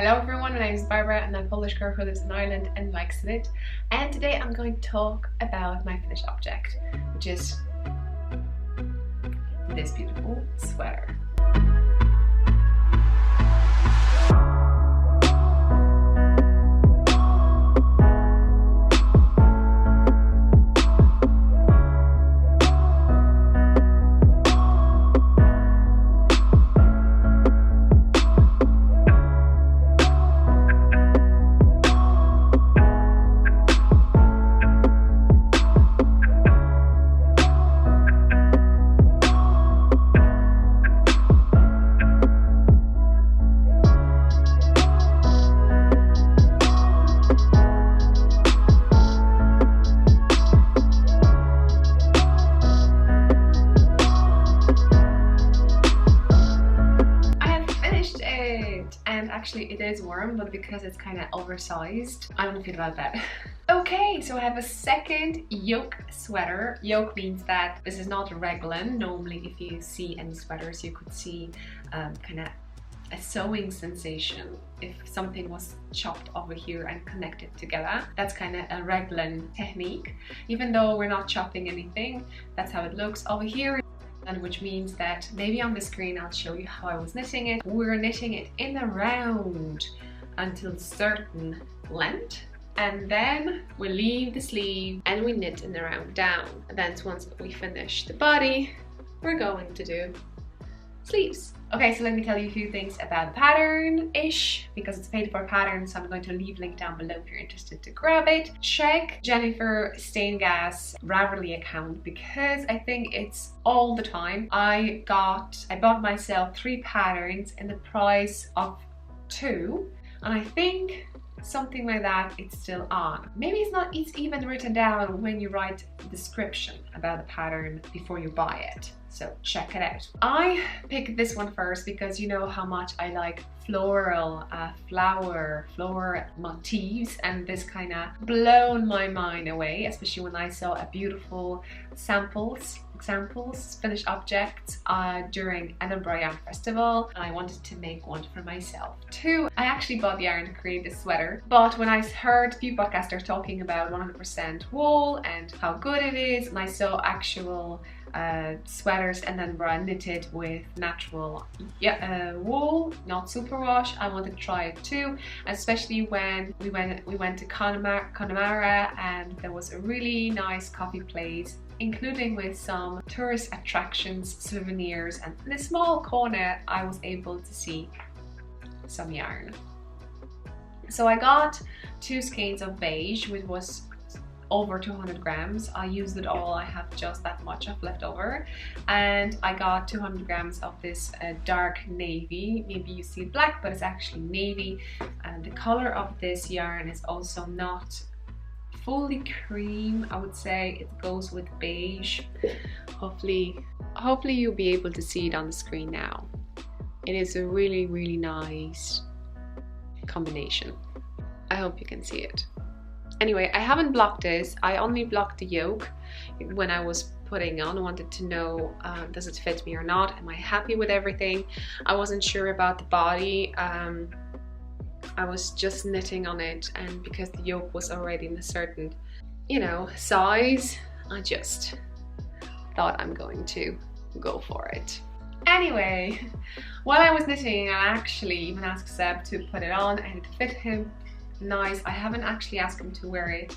Hello everyone, my name is Barbara and I'm a Polish girl who lives in Ireland and likes it. And today I'm going to talk about my finished object, which is this beautiful sweater. And actually it is warm, but because it's kind of oversized, I don't feel about that. Okay, so I have a second yoke sweater. Yoke means that this is not a raglan. Normally if you see any sweaters, you could see kind of a sewing sensation if something was chopped over here and connected together. That's kind of a raglan technique. Even though we're not chopping anything, that's how it looks over here. And which means that maybe on the screen I'll show you how I was knitting it. We're knitting it in a round until a certain length, and then we leave the sleeve and we knit in the round down. And then once we finish the body, we're going to do sleeves. Okay, so let me tell you a few things about the pattern-ish, because it's a paid for pattern, so I'm going to leave a link down below if you're interested to grab it. Check Jennifer Steingass Irish Wool account, because I think it's all the time. I bought myself 3 patterns in the price of 2, and I think something like that it's still on. Maybe it's even written down when you write the description about the pattern before you buy it. So check it out. I picked this one first because you know how much I like floral, flower motifs, and this kind of blown my mind away, especially when I saw a beautiful examples, finished objects during Arboreal Yarn Festival, and I wanted to make one for myself too. I actually bought the yarn to create this sweater, but when I heard a few podcasters talking about 100% wool and how good it is, and I saw actual sweaters and then were knitted with natural wool, not superwash, I wanted to try it too, especially when we went to Connemara and there was a really nice coffee place, including with some tourist attractions, souvenirs, and in a small corner I was able to see some yarn. So I got 2 skeins of beige, which was over 200 grams. I used it all, I have just that much of left over, and I got 200 grams of this dark navy. Maybe you see black, but it's actually navy, and the color of this yarn is also not fully cream. I would say it goes with beige. Hopefully you'll be able to see it on the screen now. It is a really nice combination. I hope you can see it. Anyway, I haven't blocked this. I only blocked the yoke when I was putting on. I wanted to know, does it fit me or not? Am I happy with everything? I wasn't sure about the body. I was just knitting on it, and because the yoke was already in a certain, size, I just thought I'm going to go for it. Anyway, while I was knitting, I actually even asked Seb to put it on and it fit him nice. I haven't actually asked him to wear it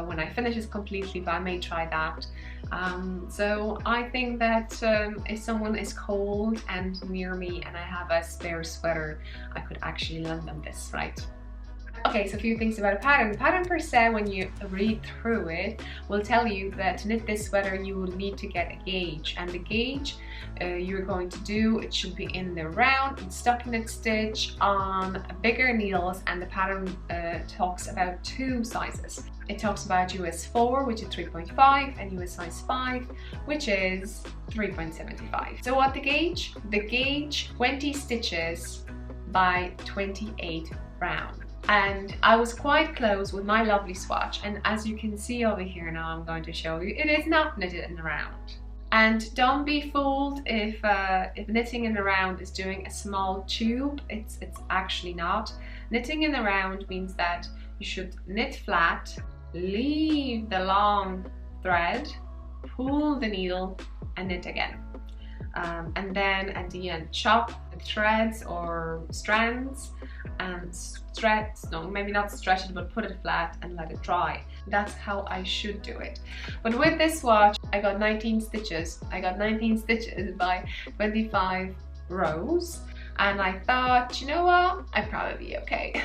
when I finish it completely, but I may try that. So I think that if someone is cold and near me and I have a spare sweater, I could actually lend them this, right? Okay, so a few things about a pattern. The pattern per se, when you read through it, will tell you that to knit this sweater you will need to get a gauge, and the gauge you're going to do, it should be in the round and stockinette stitch on bigger needles, and the pattern talks about 2 sizes. It talks about US 4, which is 3.5, and US size 5, which is 3.75. So what the gauge? The gauge 20 stitches by 28 round. And I was quite close with my lovely swatch, and as you can see over here now, I'm going to show you, it is not knitted in the round. And don't be fooled if knitting in the round is doing a small tube. It's actually not. Knitting in the round means that you should knit flat, leave the long thread, pull the needle and knit again. And then at the end chop the threads or strands and maybe not stretch it, but put it flat and let it dry. That's how I should do it. But with this swatch I got 19 stitches. I got 19 stitches by 25 rows, and I thought, you know what, I'd probably be okay.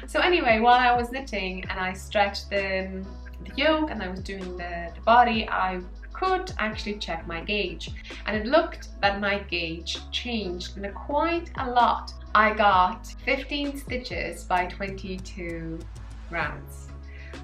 So anyway, while I was knitting and I stretched the yoke and I was doing the body, I could actually check my gauge, and it looked that my gauge changed quite a lot. I got 15 stitches by 22 rounds.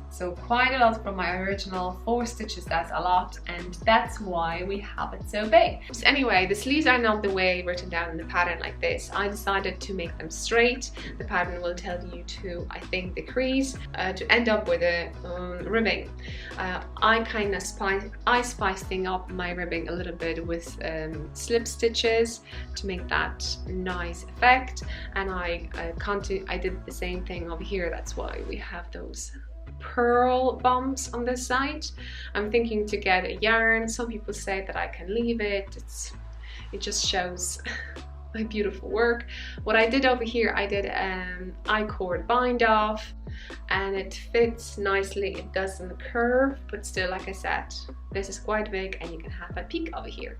So quite a lot from my original 4 stitches. That's a lot, and that's why we have it so big. So anyway, the sleeves are not the way written down in the pattern like this. I decided to make them straight. The pattern will tell you to, I think, decrease to end up with a ribbing. I kind of spicing up my ribbing a little bit with slip stitches to make that nice effect, and I did the same thing over here. That's why we have those pearl bumps on this side. I'm thinking to get a yarn. Some people say that I can leave it. It just shows my beautiful work. What I did over here, I did I-cord bind off, and it fits nicely. It doesn't curve, but still, like I said, this is quite big and you can have a peek over here.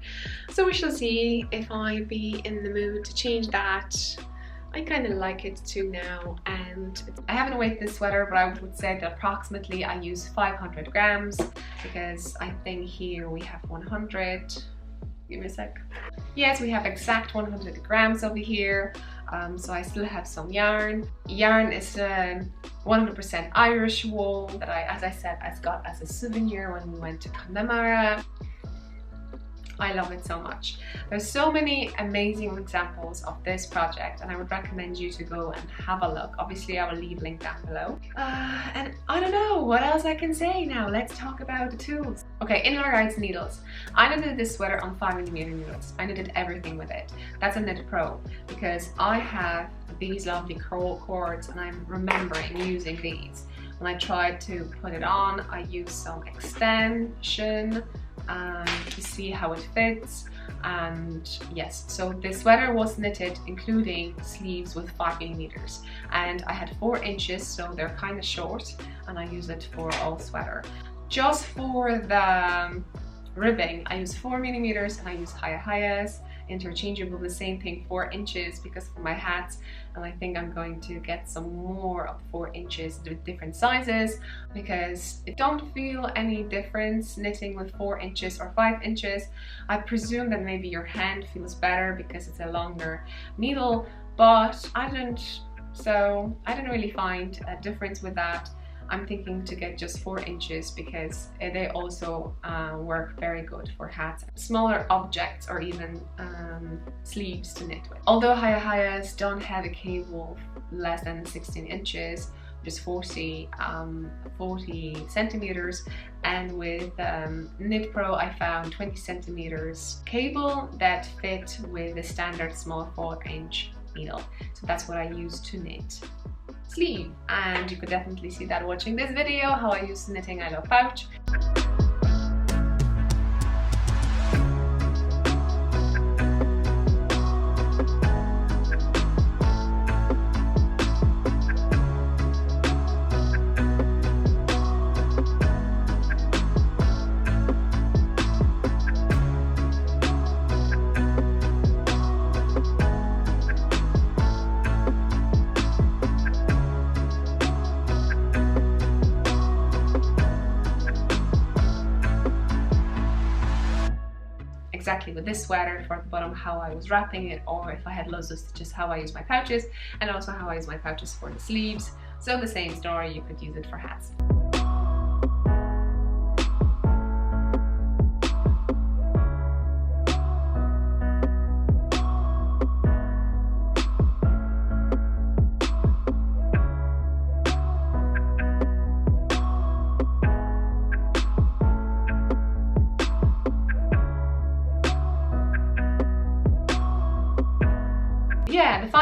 So we shall see if I be in the mood to change that. I kind of like it too now, and I haven't weighed this sweater, but I would say that approximately I use 500 grams, because I think here we have 100. Give me a sec. Yes, we have exact 100 grams over here. So I still have some yarn. Yarn is 100% Irish wool that as I said, I got as a souvenir when we went to Connemara. I love it so much. There's so many amazing examples of this project, and I would recommend you to go and have a look. Obviously I will leave a link down below. And I don't know what else I can say now. Let's talk about the tools. Okay, in regards to needles, I knitted this sweater on 5mm needles. I knitted everything with it. That's a Knit Pro, because I have these lovely curl cords and I'm remembering using these. When I tried to put it on, I used some extension to see how it fits, and yes, so this sweater was knitted including sleeves with 5mm, and I had 4 inches, so they're kind of short, and I use it for all sweater. Just for the ribbing I use 4mm, and I use high-highs interchangeable, the same thing, 4 inches, because for my hats, and I think I'm going to get some more of 4 inches with different sizes, because I don't feel any difference knitting with 4 inches or 5 inches. I presume that maybe your hand feels better because it's a longer needle, but I don't really find a difference with that. I'm thinking to get just 4 inches because they also work very good for hats, smaller objects, or even sleeves to knit with. Although high-highs don't have a cable less than 16 inches, which is 40 centimeters, and with Knit Pro I found 20 centimeters cable that fit with the standard small 4-inch needle. So that's what I use to knit sleeve, and you could definitely see that watching this video, how I use Knitting I Love pouch. Exactly with this sweater, for the bottom, how I was wrapping it, or if I had loads of stitches, how I use my pouches, and also how I use my pouches for the sleeves. So the same story, you could use it for hats.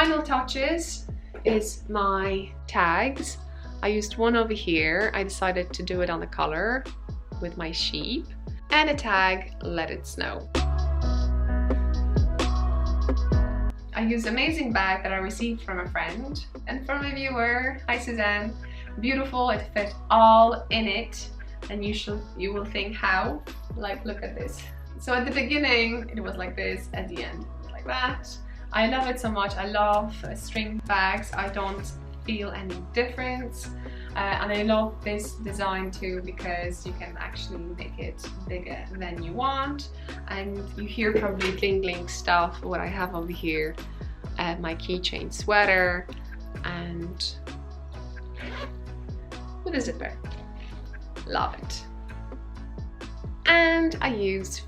final touches is my tags. I used one over here. I decided to do it on the collar with my sheep, and a tag, let it snow. I used an amazing bag that I received from a friend and from a viewer. Hi Suzanne. Beautiful, it fit all in it, and you will think how, like look at this. So at the beginning it was like this, at the end it was like that. I love it so much. I love string bags. I don't feel any difference, and I love this design too because you can actually make it bigger than you want. And you hear probably bling bling stuff, what I have over here, my keychain sweater, and with a zipper. Love it. And I used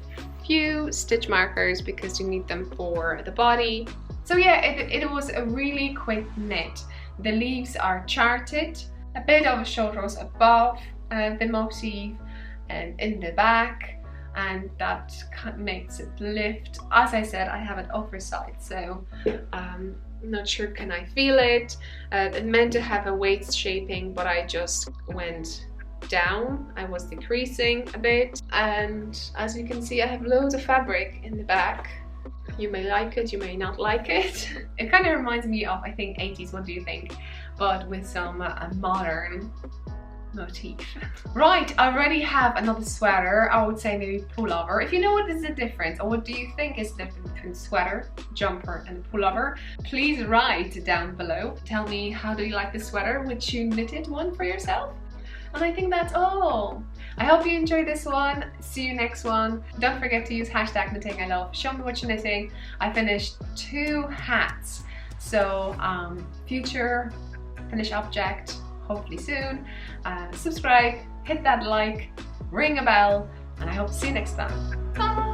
few stitch markers because you need them for the body. So yeah, it was a really quick knit. The leaves are charted, a bit of a shoulder rows above the motif and in the back, and that makes it lift. As I said, I have it oversized, so I'm not sure can I feel it. It meant to have a waist shaping, but I just went down. I was decreasing a bit, and as you can see I have loads of fabric in the back. You may like it, you may not like it. It kind of reminds me of, I think, 80s, what do you think? But with some modern motif. Right, I already have another sweater. I would say maybe pullover. If you know what is the difference, or what do you think is the difference between sweater, jumper and pullover, please write down below. Tell me, how do you like the sweater? Would you knitted one for yourself? And I think that's all. I hope you enjoyed this one. See you next one. Don't forget to use hashtag knitting I love. Show me what you're knitting. I finished 2 hats. So future finished object, hopefully soon. Subscribe, hit that like, ring a bell, and I hope to see you next time. Bye!